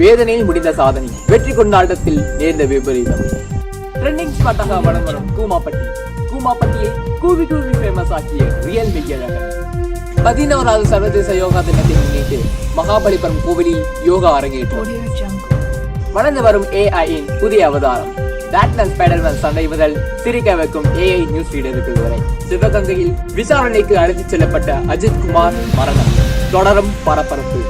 வேதனையில் முடிந்த சாதனை, வெற்றி கொண்டாட்டத்தில் நேர்ந்த விபரீதம். ட்ரெண்டிங் ஸ்பாட்டாக வலம் வரும் கூமாப்பட்டியை கூவி கூவி ஃபேமஸ் ஆக்கிய ரியல் மெய்யழகன். 11வது சர்வதேச யோகா தினத்தை முன்னிட்டு மகாபலிபுரம் கோவிலில் யோகா அரங்கேற்றம். வளர்ந்து வரும் ஏஐயின் புதிய அவதாரம். பேட்மேன் ஸ்பைடர்மேன் சண்டை முதல் சிரிக்க வைக்கும் ஏஐ நியூஸ் ரீடர்கள் வரை சிவகங்கையில் விசாரணைக்கு அழைத்துச் செல்லப்பட்ட அஜித் குமார் மரணம். தொடரும் பரபரப்பு.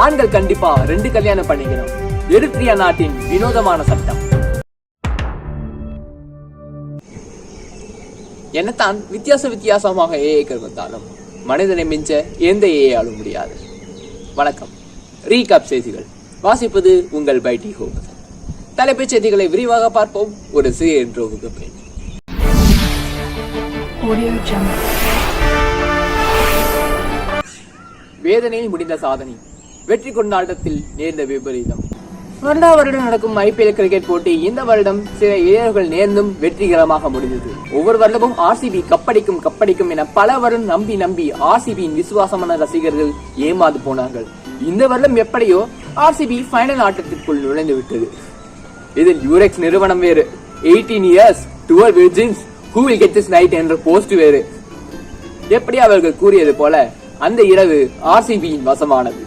ஆண்கள் கண்டிப்பா 2 கல்யாணம் பண்ணிக்கணும். எரித்ரியா நாட்டின் வினோதமான சட்டம். என்னத்தான் வித்தியாசமாக ஏஐக்கள் வந்தாலும் மனிதனை மிஞ்ச எந்த ஏஐயாலும் முடியாது. வணக்கம். ரீகாப் செய்திகள் வாசிப்பது உங்கள் பைடி ஹோம். தலைப்புச் செய்திகளை விரிவாக பார்ப்போம். ஒரு சிறிய இன்ட்ரோவுக்கு பின். வேதனையில் முடிந்த சாதனை, வெற்றி கொண்டாட்டத்தில் நேர்ந்த விபரீதம். வருடம் நடக்கும் IPL கிரிக்கெட் போட்டி இந்த வருடம் சில இளைஞர்கள் நேர்ந்தும் வெற்றிகரமாக முடிந்தது. ஒவ்வொரு வருடமும் RCB கப்படிக்கும் என பல வருடம் நம்பி RCBயின் விசுவாசமான ரசிகர்கள் ஏமாந்து போனார்கள். இந்த வருடம் எப்படியோ RCB ஃபைனல் ஆட்டத்திற்குள் நுழைந்து விட்டது. இதில் யூரெக்ஸ் நிறுவனம் வேறு. 18 years 12 virgins who will get this night என்ற போஸ்ட் வேறு. எப்படி அவர்கள் கூறியது போல அந்த இரவு RCBயின் வசமானது.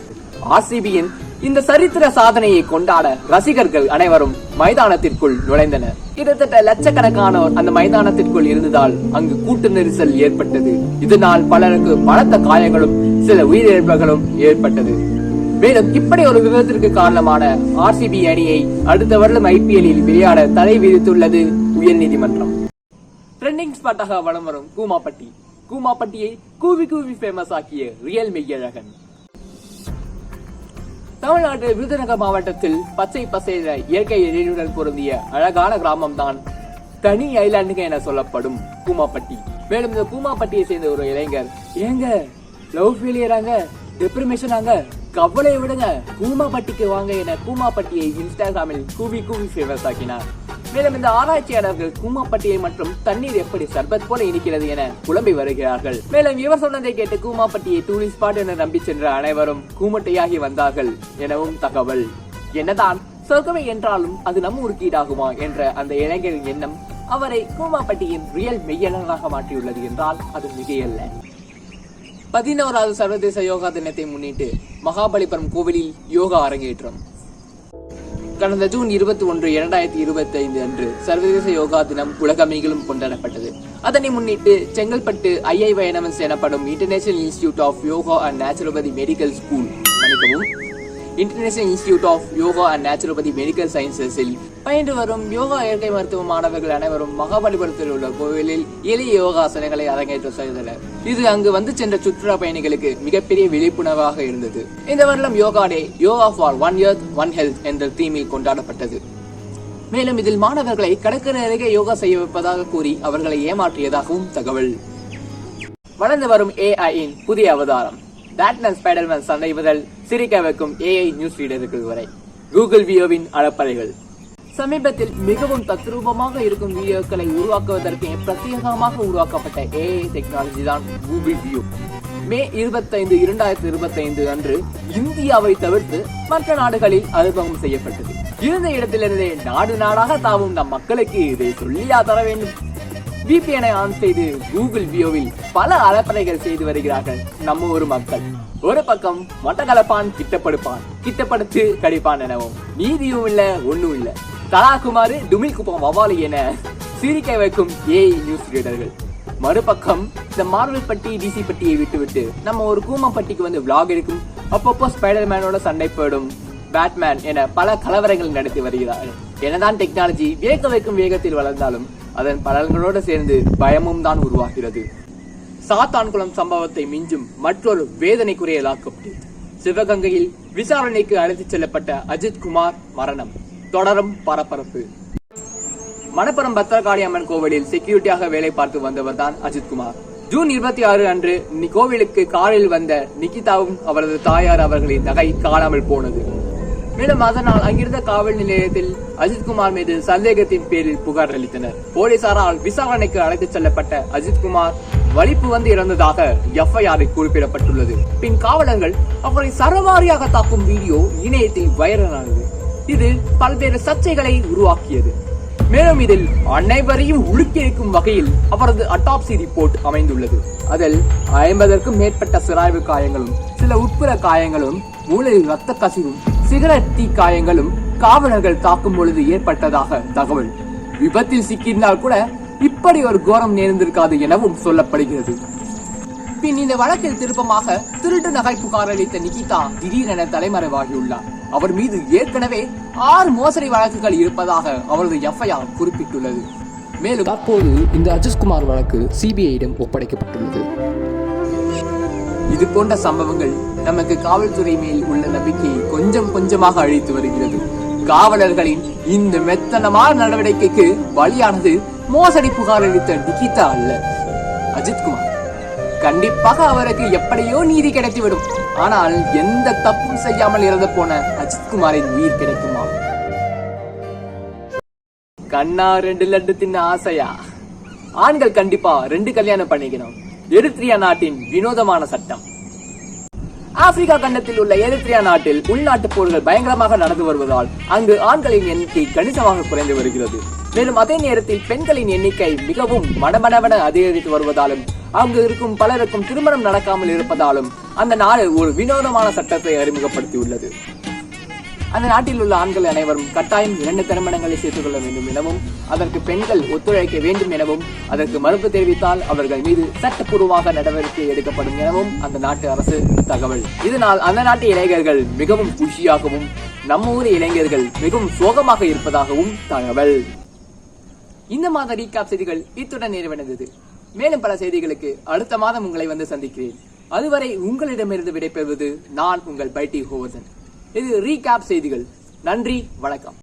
RCBயின் இந்த சரித்திர சாதனையை கொண்டாட ரசிகர்கள் அனைவரும் மைதானத்திற்குள் நுழைந்தனர். கிட்டத்தட்ட லட்சக்கணக்கானோர் அந்த மைதானத்திற்குள் இருந்ததால் அங்கு கூட்ட நெரிசல் ஏற்பட்டது. இதனால் பலருக்கு பலத்த காயங்களும் சில உயிரிழப்புகளும் ஏற்பட்டது. மேலும் இப்படி ஒரு விபத்திற்கு காரணமான RCB அணியை அடுத்த வருடம் IPL-இல் விளையாட தடை விதித்துள்ளது உயர்நீதிமன்றம். ட்ரெண்டிங் ஸ்பாட்டாக வலம் வரும் கூமாப்பட்டியை கூவி கூவி ஃபேமஸ் ஆக்கிய ரியல் மெய்யழகன். தமிழ்நாடு விருதுநகர் மாவட்டத்தில் பச்சை பசேல இயற்கை எழிலுடன் பொருந்திய அழகான கிராமம் தான் தனி ஐலாண்டுங்க என சொல்லப்படும் கூமாப்பட்டி. மேலும் இந்த கூமாப்பட்டியை சேர்ந்த ஒரு இளைஞர், ஏங்க லவ் ஃபெயிலியராங்க, டிப்ரமேஷனாங்க, கவலை விடுங்க, கூமாப்பட்டிக்கு வாங்க என கூமாப்பட்டியை இன்ஸ்டாகிராமில் கூவி கூவி ஃபேமஸ் ஆக்கினார். மேலும் இந்த ஆராய்ச்சியாளர்கள் கூமாப்பட்டியை மற்றும் தண்ணீர் எப்படி சர்பத் போல இனிக்கிறது என குழம்பி வருகிறார்கள். மேலும் இவர் சொன்னதை கேட்டு கூமாப்பட்டியை டூரிஸ்ட் ஸ்பாட் என நம்பி சென்ற அனைவரும் கூமட்டையாகி வந்தார்கள் எனவும் தகவல். என்னதான் சொர்க்கமே என்றாலும் அது நம்ம ஊருக்கு ஈடாகுமா என்ற அந்த இளைஞரின் எண்ணம் அவரை கூமாப்பட்டியின் ரியல் மெய்யழகனாக மாற்றியுள்ளது என்றால் அது மிகையல்ல. 11வது சர்வதேச யோகா தினத்தை முன்னிட்டு மகாபலிபுரம் கோவிலில் யோகா அரங்கேற்றம். கடந்த ஜூன் 21, 2025 அன்று சர்வதேச யோகா தினம் உலகமெங்கிலும் கொண்டாடப்பட்டது. அதனை முன்னிட்டு செங்கல்பட்டு IIYNMS எனப்படும் international institute of yoga and naturopathy medical school international institute of yoga and naturopathy medical சயின்சஸில் பயின்று வரும் யோகா இயற்கை மருத்துவ மாணவர்கள் அனைவரும் மகாபலிபுரத்தில் உள்ள கோவிலில் எளிய யோகாசனங்களை அரங்கேற்றம் செய்தனர். இது அங்கு வந்து சென்ற சுற்றுலா பயணிகளுக்கு மிகப்பெரிய விழிப்புணர்வாக இருந்தது. இந்த வருடம் யோகா டே யோகா ஃபார் 1 earth 1 health என்ற தீமில் கொண்டாடப்பட்டது. மேலும் இதில் மாணவர்களை கடற்கரை அருகே யோகா செய்ய வைப்பதாக கூறி அவர்களை ஏமாற்றியதாகவும் தகவல். வளர்ந்து வரும் AIயின் புதிய அவதாரம். பேட்மேன் ஸ்பைடர்மேன் சண்டை முதல் சிரிக்க வைக்கும் AI நியூஸ் ரீடர்கள் வரை கூகுள் வியோவின் அளப்பறைகள். சமீபத்தில் மிகவும் தத்ரூபமாக இருக்கும் வீடியோக்களை உருவாக்குவதற்கு பிரத்யேகமாக உருவாக்கப்பட்ட AI டெக்னாலஜி தான் கூகுள் வியூ. மே 25, 2025 அன்று இந்தியாவை தவிர்த்து மற்ற நாடுகளில் அறிமுகம் செய்யப்பட்டது. இருந்த இடத்திலிருந்தே நாடாக தாவும் நம் மக்களுக்கு இதை சொல்லியா தர வேண்டும். VPN ஆன் செய்து கூகுள் வியோவில் பல அலப்பறைகள் செய்து வருகிறார்கள் நம்ம ஊர் மக்கள். ஒரு பக்கம் மட்டக்களப்பான் கிட்டப்படுத்து கடிப்பான் எனவும் நீதியும் இல்ல ஒண்ணும் இல்ல, தலாகுமாறு டுமில் குப்பம் வவாலி என சிரிக்க வைக்கும் AI நியூஸ் ரீடர்கள். மறுபக்கம் இந்த மார்வல் பட்டி DC பட்டியை விட்டுவிட்டு நம்ம ஒரு கூமாப்பட்டிக்கு வந்து விளாக் எடுக்கும். அப்பப்போ ஸ்பைடர்மேனோட சண்டை போடும், பேட்மேன் என பல கலவரங்கள் நடத்தி வருகிறார்கள். என்னதான் டெக்னாலஜி வியக்க வைக்கும் வேகத்தில் வளர்ந்தாலும் அதன் பலன்களோடு சேர்ந்து பயமும் தான் உருவாகிறது. சாத்தான்குளம் சம்பவத்தை மிஞ்சும் மற்றொரு வேதனைக்குரிய லாக்கப்டு. சிவகங்கையில் விசாரணைக்கு அழைத்துச் செல்லப்பட்ட அஜித் குமார் மரணம். தொடரும் பரபரப்பு. மணப்புரம் பத்திரகாளி அம்மன் கோவிலில் செக்யூரிட்டியாக வேலை பார்த்து வந்தவர் தான் அஜித் குமார். ஜூன் 26 அன்று கோவிலுக்கு காரில் வந்த நிகிதாவும் அவரது தாயார் அவர்களின் நகை காணாமல் போனது. மேலும் அதனால் அங்கிருந்த காவல் நிலையத்தில் அஜித்குமார் மீது சந்தேகத்தின் பேரில் புகார் அளித்தனர். போலீசாரால் விசாரணைக்கு அழைத்துச் செல்லப்பட்ட அஜித்குமார் வலிப்பு வந்து இறந்ததாக எஃப்ஐஆரில் குறிப்பிடப்பட்டுள்ளது. பின் காவலர்கள் அவரை சரமாரியாக தாக்கும் வீடியோ இணையத்தில் வைரலானது. இது பல்வேறு சர்ச்சைகளை உருவாக்கியது. மேலும் இதில் அனைவரையும் உலுக்கியிருக்கும் வகையில் அவரது அட்டாப்சி ரிப்போர்ட் அமைந்துள்ளது. அதில் 50க்கும் மேற்பட்ட சிராய்வு காயங்களும், சில உட்புற காயங்களும், மூளையில் ரத்த கசிவும், சிகரெட் தீ காயங்களும் காவலர்கள் தாக்கும் பொழுது ஏற்பட்டதாக தகவல். விபத்தில் சிக்கியிருந்தால் கூட இப்படி ஒரு கோரம் நேர்ந்திருக்காது எனவும் சொல்லப்படுகிறது. பின் இந்த வழக்கில் திருப்பமாக திருட்டு நகை புகார் அளித்த நிகிதா திடீரென தலைமறைவாகியுள்ளார். அவர் மீது ஏற்கனவே 6 மோசடி வழக்குகள் இருப்பதாக அவரது எஃப்ஐஆர் குறிப்பிட்டுள்ளது. மேலும் தற்போது இந்த அஜித்குமார் வழக்கு சிபிஐயிடம் ஒப்படைக்கப்பட்டுள்ளது. இது போன்ற சம்பவங்கள் நமக்கு காவல்துறை மேல் உள்ள நம்பிக்கையை கொஞ்சம் கொஞ்சமாக அழித்து வருகிறது. காவலர்களின் இந்த மெத்தனமான நடவடிக்கைக்கு பலியானது மோசடி புகார் அளித்த நிகிதா அல்ல, அஜித்குமார். கண்டிப்பாக அவருக்கு எப்படியோ நீதி கிடைத்துவிடும். ஆனால் எந்த தப்பும் செய்யாமல் இறந்து போன அஜித்குமாரின் உயிர் கிடைக்குமா? கண்ணா 2 லட்டு தின்ன ஆசையா? ஆண்கள் கண்டிப்பா 2 கல்யாணம் பண்ணிக்கணும். எரித்ரியா நாட்டின் வினோதமான சட்டம். ஆப்பிரிக்கா கண்டத்தில் உள்ள எரித்ரியா நாட்டில் உள்நாட்டு போர்கள் பயங்கரமாக நடந்து வருவதால் அங்கு ஆண்களின் எண்ணிக்கை கணிசமாக குறைந்து வருகிறது. மேலும் அதே நேரத்தில் பெண்களின் எண்ணிக்கை மிகவும் மடமடவென அதிகரித்து வருவதாலும் அங்கு இருக்கும் பலருக்கும் திருமணம் நடக்காமல் இருப்பதாலும் அந்த நாடு ஒரு வினோதமான சட்டத்தை அறிமுகப்படுத்தியுள்ளது. அந்த நாட்டில் உள்ள ஆண்கள் அனைவரும் கட்டாயம் 2 திருமணங்களை சேர்த்துக் கொள்ள வேண்டும் எனவும், அதற்கு பெண்கள் ஒத்துழைக்க வேண்டும் எனவும், அதற்கு மறுப்பு தெரிவித்தால் அவர்கள் மீது சட்டப்பூர்வமாக நடவடிக்கை எடுக்கப்படும் எனவும் அந்த நாட்டு அரசு தகவல். இதனால் அந்த நாட்டு இளைஞர்கள் மிகவும் குஷியாகவும், நம்ம ஊர் இளைஞர்கள் மிகவும் சோகமாக இருப்பதாகவும் தகவல். இந்த மாத ரீகாப் செய்திகள் இத்துடன் நிறைவடைந்தது. மேலும் பல செய்திகளுக்கு அடுத்த மாதம் உங்களை வந்து சந்திக்கிறேன். அதுவரை உங்களிடமிருந்து விடைபெறுவது நான் உங்கள் பைட்டி ஹோவர்தன். இது ரீகாப் செய்திகள். நன்றி, வணக்கம்.